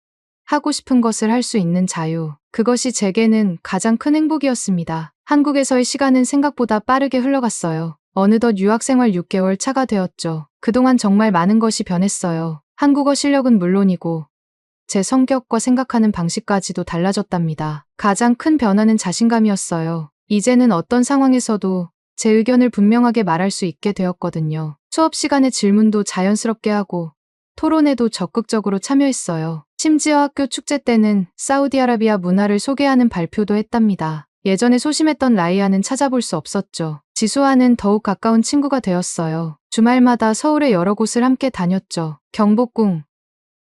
Speaker 1: 하고 싶은 것을 할 수 있는 자유. 그것이 제게는 가장 큰 행복이었습니다. 한국에서의 시간은 생각보다 빠르게 흘러갔어요. 어느덧 유학생활 6개월 차가 되었죠. 그동안 정말 많은 것이 변했어요. 한국어 실력은 물론이고 제 성격과 생각하는 방식까지도 달라졌답니다. 가장 큰 변화는 자신감이었어요. 이제는 어떤 상황에서도 제 의견을 분명하게 말할 수 있게 되었거든요. 수업 시간에 질문도 자연스럽게 하고 토론에도 적극적으로 참여했어요. 심지어 학교 축제 때는 사우디아라비아 문화를 소개하는 발표도 했답니다. 예전에 소심했던 라이아는 찾아볼 수 없었죠. 지수와는 더욱 가까운 친구가 되었어요. 주말마다 서울의 여러 곳을 함께 다녔죠. 경복궁,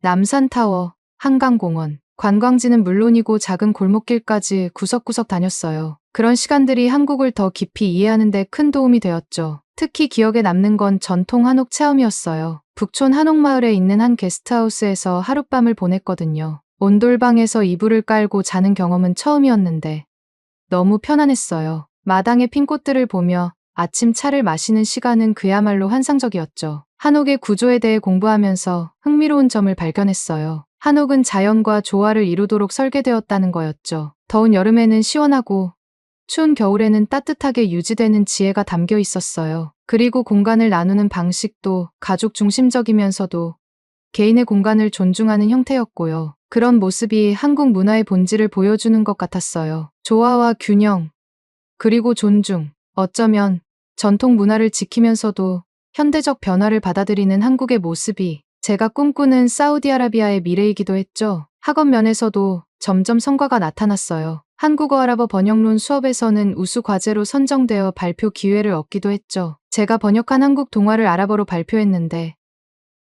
Speaker 1: 남산타워, 한강공원, 관광지는 물론이고 작은 골목길까지 구석구석 다녔어요. 그런 시간들이 한국을 더 깊이 이해하는 데 큰 도움이 되었죠. 특히 기억에 남는 건 전통 한옥 체험이었어요. 북촌 한옥마을에 있는 한 게스트하우스에서 하룻밤을 보냈거든요. 온돌방에서 이불을 깔고 자는 경험은 처음이었는데 너무 편안했어요. 마당의 핀 꽃들을 보며 아침 차를 마시는 시간은 그야말로 환상적이었죠. 한옥의 구조에 대해 공부하면서 흥미로운 점을 발견했어요. 한옥은 자연과 조화를 이루도록 설계되었다는 거였죠. 더운 여름에는 시원하고 추운 겨울에는 따뜻하게 유지되는 지혜가 담겨 있었어요. 그리고 공간을 나누는 방식도 가족 중심적이면서도 개인의 공간을 존중하는 형태였고요. 그런 모습이 한국 문화의 본질을 보여주는 것 같았어요. 조화와 균형, 그리고 존중. 어쩌면 전통 문화를 지키면서도 현대적 변화를 받아들이는 한국의 모습이 제가 꿈꾸는 사우디아라비아의 미래이기도 했죠. 학업 면에서도 점점 성과가 나타났어요. 한국어 아랍어 번역론 수업에서는 우수 과제로 선정되어 발표 기회를 얻기도 했죠. 제가 번역한 한국 동화를 아랍어로 발표했는데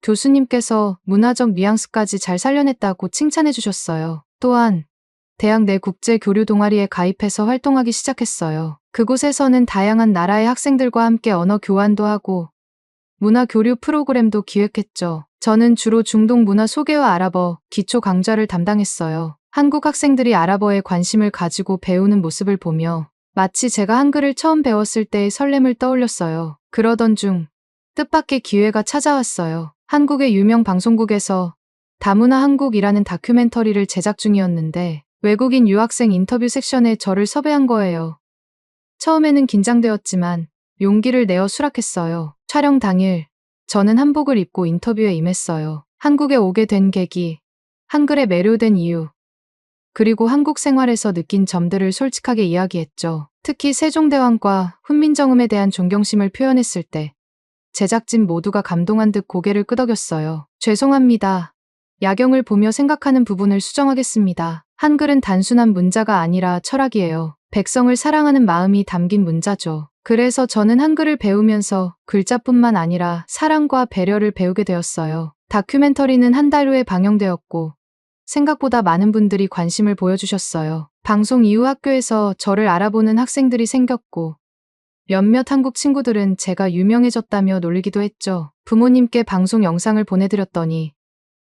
Speaker 1: 교수님께서 문화적 뉘앙스까지 잘 살려냈다고 칭찬해 주셨어요. 또한 대학 내 국제 교류 동아리에 가입해서 활동하기 시작했어요. 그곳에서는 다양한 나라의 학생들과 함께 언어 교환도 하고 문화 교류 프로그램도 기획했죠. 저는 주로 중동 문화 소개와 아랍어 기초 강좌를 담당했어요. 한국 학생들이 아랍어에 관심을 가지고 배우는 모습을 보며 마치 제가 한글을 처음 배웠을 때의 설렘을 떠올렸어요. 그러던 중 뜻밖의 기회가 찾아왔어요. 한국의 유명 방송국에서 다문화 한국이라는 다큐멘터리를 제작 중이었는데 외국인 유학생 인터뷰 섹션에 저를 섭외한 거예요. 처음에는 긴장되었지만 용기를 내어 수락했어요. 촬영 당일 저는 한복을 입고 인터뷰에 임했어요. 한국에 오게 된 계기, 한글에 매료된 이유, 그리고 한국 생활에서 느낀 점들을 솔직하게 이야기했죠. 특히 세종대왕과 훈민정음에 대한 존경심을 표현했을 때 제작진 모두가 감동한 듯 고개를 끄덕였어요. 죄송합니다. 야경을 보며 생각하는 부분을 수정하겠습니다. 한글은 단순한 문자가 아니라 철학이에요. 백성을 사랑하는 마음이 담긴 문자죠. 그래서 저는 한글을 배우면서 글자뿐만 아니라 사랑과 배려를 배우게 되었어요. 다큐멘터리는 한 달 후에 방영되었고 생각보다 많은 분들이 관심을 보여주셨어요. 방송 이후 학교에서 저를 알아보는 학생들이 생겼고 몇몇 한국 친구들은 제가 유명해졌다며 놀리기도 했죠. 부모님께 방송 영상을 보내드렸더니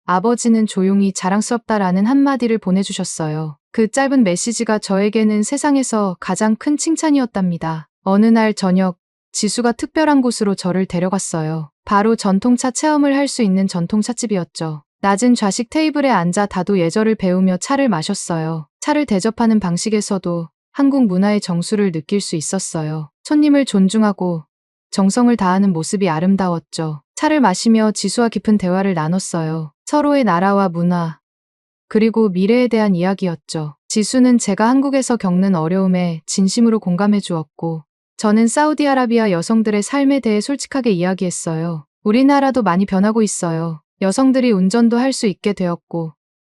Speaker 1: 아버지는 조용히 자랑스럽다라는 한마디를 보내주셨어요. 그 짧은 메시지가 저에게는 세상에서 가장 큰 칭찬이었답니다. 어느 날 저녁, 지수가 특별한 곳으로 저를 데려갔어요. 바로 전통차 체험을 할 수 있는 전통차집이었죠. 낮은 좌식 테이블에 앉아 다도 예절을 배우며 차를 마셨어요. 차를 대접하는 방식에서도 한국 문화의 정수를 느낄 수 있었어요. 손님을 존중하고 정성을 다하는 모습이 아름다웠죠. 차를 마시며 지수와 깊은 대화를 나눴어요. 서로의 나라와 문화, 그리고 미래에 대한 이야기였죠. 지수는 제가 한국에서 겪는 어려움에 진심으로 공감해 주었고, 저는 사우디아라비아 여성들의 삶에 대해 솔직하게 이야기했어요. 우리나라도 많이 변하고 있어요. 여성들이 운전도 할 수 있게 되었고,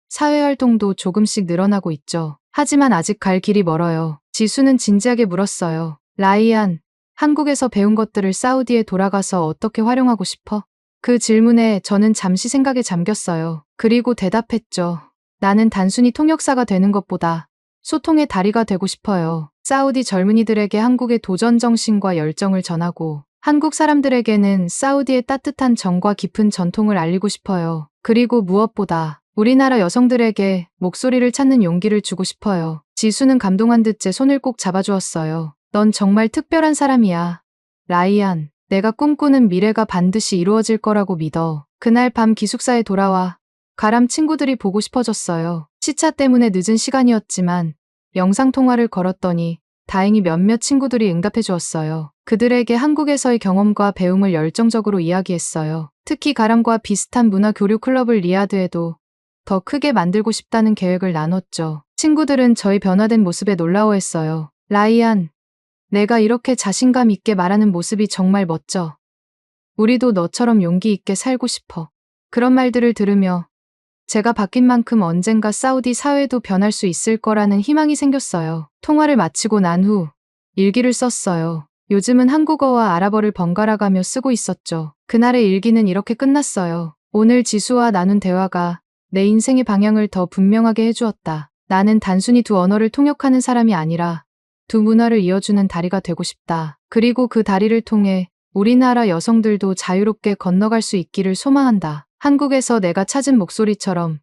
Speaker 1: 사회활동도 조금씩 늘어나고 있죠. 하지만 아직 갈 길이 멀어요. 지수는 진지하게 물었어요. 라이안, 한국에서 배운 것들을 사우디에 돌아가서 어떻게 활용하고 싶어? 그 질문에 저는 잠시 생각에 잠겼어요. 그리고 대답했죠. 나는 단순히 통역사가 되는 것보다 소통의 다리가 되고 싶어요. 사우디 젊은이들에게 한국의 도전 정신과 열정을 전하고 한국 사람들에게는 사우디의 따뜻한 정과 깊은 전통을 알리고 싶어요. 그리고 무엇보다 우리나라 여성들에게 목소리를 찾는 용기를 주고 싶어요. 지수는 감동한 듯 제 손을 꼭 잡아주었어요. 넌 정말 특별한 사람이야. 라이안, 내가 꿈꾸는 미래가 반드시 이루어질 거라고 믿어. 그날 밤 기숙사에 돌아와 가람 친구들이 보고 싶어졌어요. 시차 때문에 늦은 시간이었지만 영상통화를 걸었더니 다행히 몇몇 친구들이 응답해 주었어요. 그들에게 한국에서의 경험과 배움을 열정적으로 이야기했어요. 특히 가람과 비슷한 문화 교류 클럽을 리야드에도 더 크게 만들고 싶다는 계획을 나눴죠. 친구들은 저희 변화된 모습에 놀라워했어요. 라이안, 내가 이렇게 자신감 있게 말하는 모습이 정말 멋져. 우리도 너처럼 용기 있게 살고 싶어. 그런 말들을 들으며 제가 바뀐 만큼 언젠가 사우디 사회도 변할 수 있을 거라는 희망이 생겼어요. 통화를 마치고 난 후 일기를 썼어요. 요즘은 한국어와 아랍어를 번갈아가며 쓰고 있었죠. 그날의 일기는 이렇게 끝났어요. 오늘 지수와 나눈 대화가 내 인생의 방향을 더 분명하게 해주었다. 나는 단순히 두 언어를 통역하는 사람이 아니라 두 문화를 이어주는 다리가 되고 싶다. 그리고 그 다리를 통해 우리나라 여성들도 자유롭게 건너갈 수 있기를 소망한다. 한국에서 내가 찾은 목소리처럼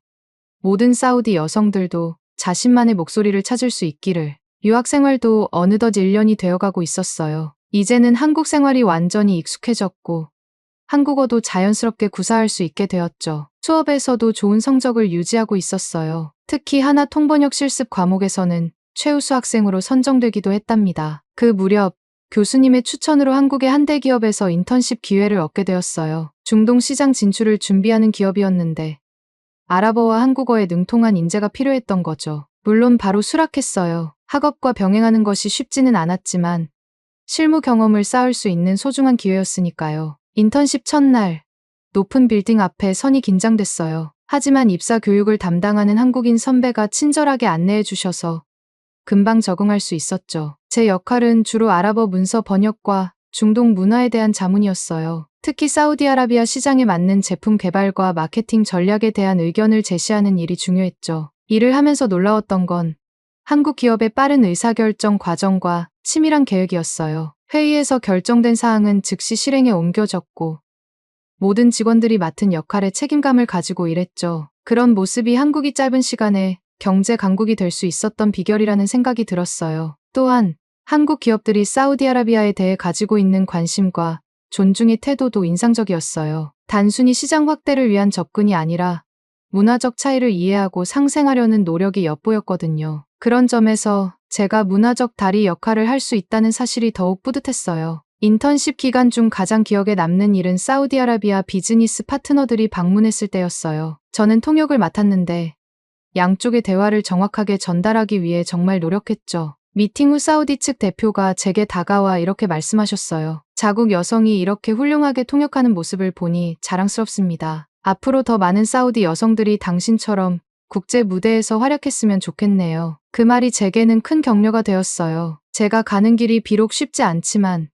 Speaker 1: 모든 사우디 여성들도 자신만의 목소리를 찾을 수 있기를. 유학 생활도 어느덧 1년이 되어가고 있었어요. 이제는 한국 생활이 완전히 익숙해졌고 한국어도 자연스럽게 구사할 수 있게 되었죠. 수업에서도 좋은 성적을 유지하고 있었어요. 특히 하나 통번역 실습 과목에서는 최우수 학생으로 선정되기도 했답니다. 그 무렵 교수님의 추천으로 한국의 한 대기업에서 인턴십 기회를 얻게 되었어요. 중동 시장 진출을 준비하는 기업이었는데 아랍어와 한국어에 능통한 인재가 필요했던 거죠. 물론 바로 수락했어요. 학업과 병행하는 것이 쉽지는 않았지만 실무 경험을 쌓을 수 있는 소중한 기회였으니까요. 인턴십 첫날, 높은 빌딩 앞에 선이 긴장됐어요. 하지만 입사 교육을 담당하는 한국인 선배가 친절하게 안내해 주셔서 금방 적응할 수 있었죠. 제 역할은 주로 아랍어 문서 번역과 중동 문화에 대한 자문이었어요. 특히 사우디아라비아 시장에 맞는 제품 개발과 마케팅 전략에 대한 의견을 제시하는 일이 중요했죠. 일을 하면서 놀라웠던 건 한국 기업의 빠른 의사결정 과정과 치밀한 계획이었어요. 회의에서 결정된 사항은 즉시 실행에 옮겨졌고 모든 직원들이 맡은 역할에 책임감을 가지고 일했죠. 그런 모습이 한국이 짧은 시간에 경제 강국이 될 수 있었던 비결이라는 생각이 들었어요. 또한 한국 기업들이 사우디아라비아에 대해 가지고 있는 관심과 존중의 태도도 인상적이었어요. 단순히 시장 확대를 위한 접근이 아니라 문화적 차이를 이해하고 상생하려는 노력이 엿보였거든요. 그런 점에서 제가 문화적 다리 역할을 할 수 있다는 사실이 더욱 뿌듯했어요. 인턴십 기간 중 가장 기억에 남는 일은 사우디아라비아 비즈니스 파트너들이 방문했을 때였어요. 저는 통역을 맡았는데 양쪽의 대화를 정확하게 전달하기 위해 정말 노력했죠. 미팅 후 사우디 측 대표가 제게 다가와 이렇게 말씀하셨어요. 자국 여성이 이렇게 훌륭하게 통역하는 모습을 보니 자랑스럽습니다. 앞으로 더 많은 사우디 여성들이 당신처럼 국제 무대에서 활약했으면 좋겠네요. 그 말이 제게는 큰 격려가 되었어요. 제가 가는 길이 비록 쉽지 않지만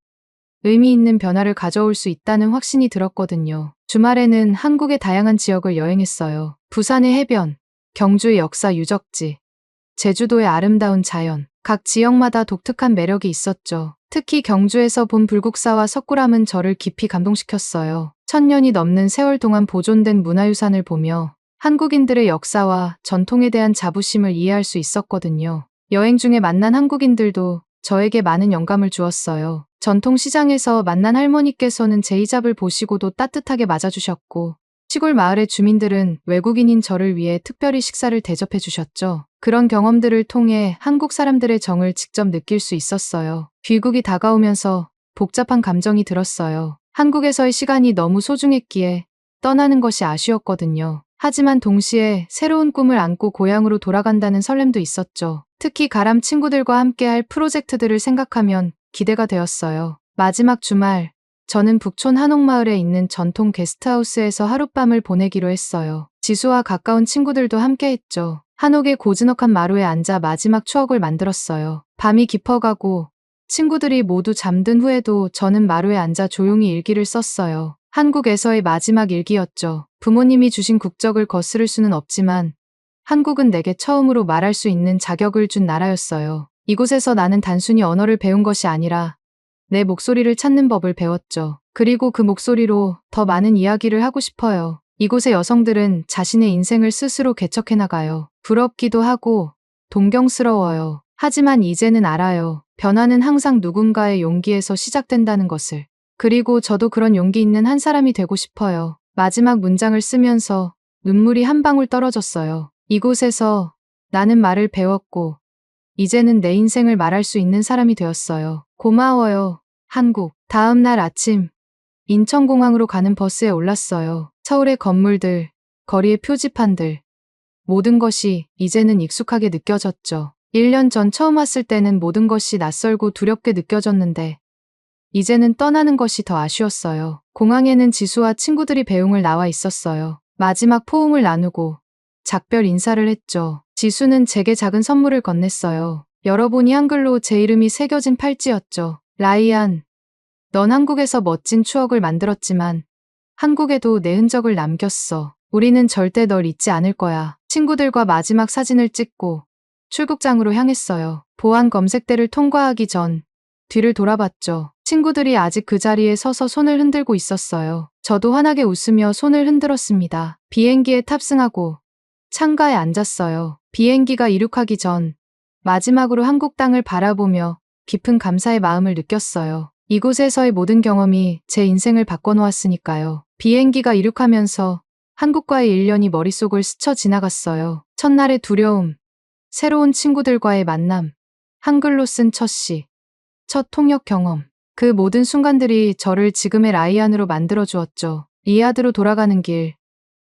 Speaker 1: 의미 있는 변화를 가져올 수 있다는 확신이 들었거든요. 주말에는 한국의 다양한 지역을 여행했어요. 부산의 해변, 경주의 역사 유적지, 제주도의 아름다운 자연, 각 지역마다 독특한 매력이 있었죠. 특히 경주에서 본 불국사와 석굴암은 저를 깊이 감동시켰어요. 1000년이 넘는 세월 동안 보존된 문화유산을 보며 한국인들의 역사와 전통에 대한 자부심을 이해할 수 있었거든요. 여행 중에 만난 한국인들도 저에게 많은 영감을 주었어요. 전통시장에서 만난 할머니께서는 제 히잡을 보시고도 따뜻하게 맞아주셨고, 시골 마을의 주민들은 외국인인 저를 위해 특별히 식사를 대접해 주셨죠. 그런 경험들을 통해 한국 사람들의 정을 직접 느낄 수 있었어요. 귀국이 다가오면서 복잡한 감정이 들었어요. 한국에서의 시간이 너무 소중했기에 떠나는 것이 아쉬웠거든요. 하지만 동시에 새로운 꿈을 안고 고향으로 돌아간다는 설렘도 있었죠. 특히 가람 친구들과 함께할 프로젝트들을 생각하면 기대가 되었어요. 마지막 주말, 저는 북촌 한옥마을에 있는 전통 게스트하우스에서 하룻밤을 보내기로 했어요. 지수와 가까운 친구들도 함께했죠. 한옥의 고즈넉한 마루에 앉아 마지막 추억을 만들었어요. 밤이 깊어가고 친구들이 모두 잠든 후에도 저는 마루에 앉아 조용히 일기를 썼어요. 한국에서의 마지막 일기였죠. 부모님이 주신 국적을 거스를 수는 없지만 한국은 내게 처음으로 말할 수 있는 자격을 준 나라였어요. 이곳에서 나는 단순히 언어를 배운 것이 아니라 내 목소리를 찾는 법을 배웠죠. 그리고 그 목소리로 더 많은 이야기를 하고 싶어요. 이곳의 여성들은 자신의 인생을 스스로 개척해 나가요. 부럽기도 하고 동경스러워요. 하지만 이제는 알아요. 변화는 항상 누군가의 용기에서 시작된다는 것을. 그리고 저도 그런 용기 있는 한 사람이 되고 싶어요. 마지막 문장을 쓰면서 눈물이 한 방울 떨어졌어요. 이곳에서 나는 말을 배웠고 이제는 내 인생을 말할 수 있는 사람이 되었어요. 고마워요, 한국. 다음 날 아침, 인천공항으로 가는 버스에 올랐어요. 서울의 건물들, 거리의 표지판들, 모든 것이 이제는 익숙하게 느껴졌죠. 1년 전 처음 왔을 때는 모든 것이 낯설고 두렵게 느껴졌는데 이제는 떠나는 것이 더 아쉬웠어요. 공항에는 지수와 친구들이 배웅을 나와 있었어요. 마지막 포옹을 나누고 작별 인사를 했죠. 지수는 제게 작은 선물을 건넸어요. 열어보니 한글로 제 이름이 새겨진 팔찌였죠. 라이안, 넌 한국에서 멋진 추억을 만들었지만 한국에도 내 흔적을 남겼어. 우리는 절대 널 잊지 않을 거야. 친구들과 마지막 사진을 찍고 출국장으로 향했어요. 보안 검색대를 통과하기 전 뒤를 돌아봤죠. 친구들이 아직 그 자리에 서서 손을 흔들고 있었어요. 저도 환하게 웃으며 손을 흔들었습니다. 비행기에 탑승하고 창가에 앉았어요. 비행기가 이륙하기 전 마지막으로 한국 땅을 바라보며 깊은 감사의 마음을 느꼈어요. 이곳에서의 모든 경험이 제 인생을 바꿔놓았으니까요. 비행기가 이륙하면서 한국과의 1년이 머릿속을 스쳐 지나갔어요. 첫날의 두려움, 새로운 친구들과의 만남, 한글로 쓴 첫 시, 첫 통역 경험. 그 모든 순간들이 저를 지금의 라이안으로 만들어주었죠. 리야드로 돌아가는 길,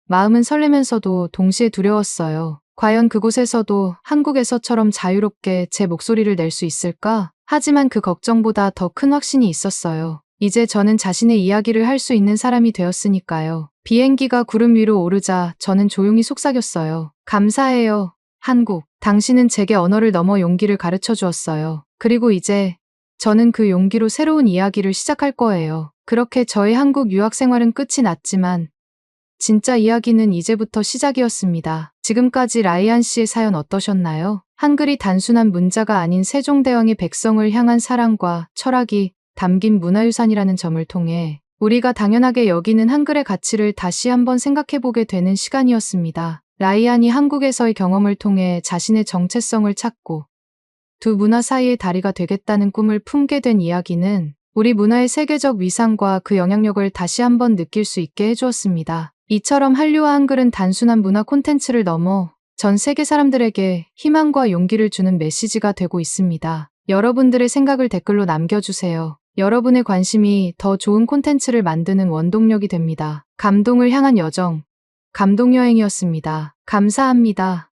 Speaker 1: 마음은 설레면서도 동시에 두려웠어요. 과연 그곳에서도 한국에서처럼 자유롭게 제 목소리를 낼 수 있을까? 하지만 그 걱정보다 더 큰 확신이 있었어요. 이제 저는 자신의 이야기를 할 수 있는 사람이 되었으니까요. 비행기가 구름 위로 오르자 저는 조용히 속삭였어요. 감사해요, 한국. 당신은 제게 언어를 넘어 용기를 가르쳐 주었어요. 그리고 이제 저는 그 용기로 새로운 이야기를 시작할 거예요. 그렇게 저의 한국 유학 생활은 끝이 났지만 진짜 이야기는 이제부터 시작이었습니다. 지금까지 라이안 씨의 사연 어떠셨나요? 한글이 단순한 문자가 아닌 세종대왕의 백성을 향한 사랑과 철학이 담긴 문화유산이라는 점을 통해 우리가 당연하게 여기는 한글의 가치를 다시 한번 생각해보게 되는 시간이었습니다. 라이안이 한국에서의 경험을 통해 자신의 정체성을 찾고 두 문화 사이의 다리가 되겠다는 꿈을 품게 된 이야기는 우리 문화의 세계적 위상과 그 영향력을 다시 한번 느낄 수 있게 해주었습니다. 이처럼 한류와 한글은 단순한 문화 콘텐츠를 넘어 전 세계 사람들에게 희망과 용기를 주는 메시지가 되고 있습니다. 여러분들의 생각을 댓글로 남겨주세요. 여러분의 관심이 더 좋은 콘텐츠를 만드는 원동력이 됩니다. 감동을 향한 여정, 감동여행이었습니다. 감사합니다.